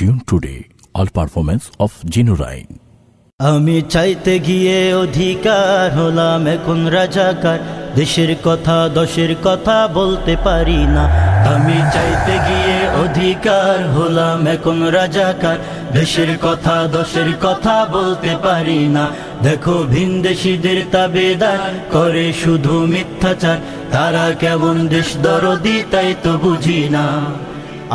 Tune today all performance of Genuine. আমি চাইতে গিয়ে অধিকার হলাম এখন রাজাকার, দেশের কথা দশের কথা বলতে পারি না। আমি চাইতে গিয়ে অধিকার হলাম এখন রাজাকার, দেশের কথা দশের কথা বলতে পারি না। দেখো ভিনদেশীদের তাবেদার করে শুধু মিথ্যাচার, তারা কেমন দেশ দরদি তাই তো বুঝি না।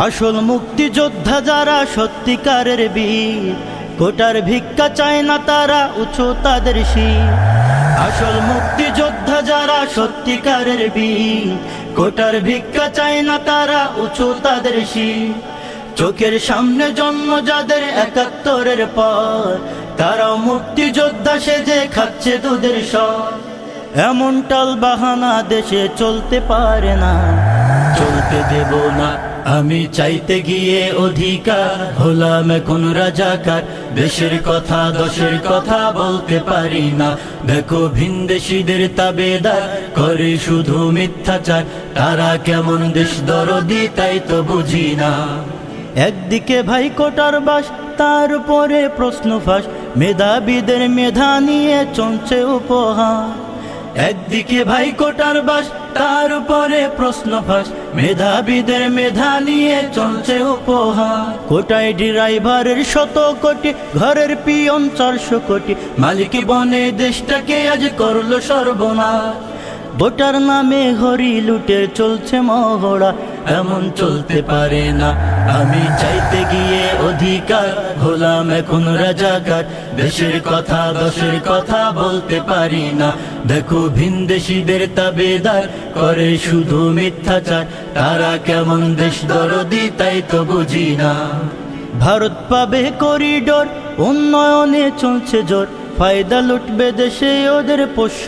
আসল মুক্তিযোদ্ধা যারা সত্যিকারের বীর, কোটার ভিক্ষা চায় না তারা উঁচু তাদের শির। আসল মুক্তিযোদ্ধা যারা সত্যিকারের বীর, কোটার ভিক্ষা চায় না তারা উঁচু তাদের শির। চোখের সামনে জন্ম যাদের ৭১-এর পর, তারাও মুক্তিযোদ্ধা সেজে খাচ্ছে দুধের সর। এমন টাল বাহানা দেশে চলতে পারে না, চলতে দেব না। আমি চাইতে গিয়ে অধিকার হলাম এখন রাজাকার, দেশের কথা দশের কথা বলতে পারি না। দেখো ভিনদেশীদের তাবেদার করে শুধু মিথ্যাচার, তারা কেমন দেশ দরদি তাই তো বুঝি না। একদিকে ভাই কোটার বাস, তার উপরে প্রশ্ন ফাঁস, মেধাবীদের মেধা নিয়ে চলছে উপহার। একদিকে ভাই কোটার বাস, তার উপরে প্রশ্ন ফাঁস, মেধাবীদের মেধা নিয়ে চলছে উপহার। কোটায় ড্রাইভারের ১০০ কোটি, ঘরের পিয়ন ৪০০ কোটি, মালিক বনে দেশটাকে আজ করলো সর্বনাশ। ভোটার নামে হরি লুটে চলছে মহড়া, এমন চলতে পারে না। আমি চাইতে গিয়ে অধিকার হলাম এখন রাজাকার, দেশের কথা দশের কথা বলতে পারি না। দেখো ভিনদেশীদের তাবেদার করে শুধু মিথ্যাচার, তারা কেমন দেশ দরদি তাই তো বুঝি না। ভারত পাবে করিডোর, উন্নয়নে চলছে জোর, ফায়দা লুটবে দেশে ওদের পোষ্য।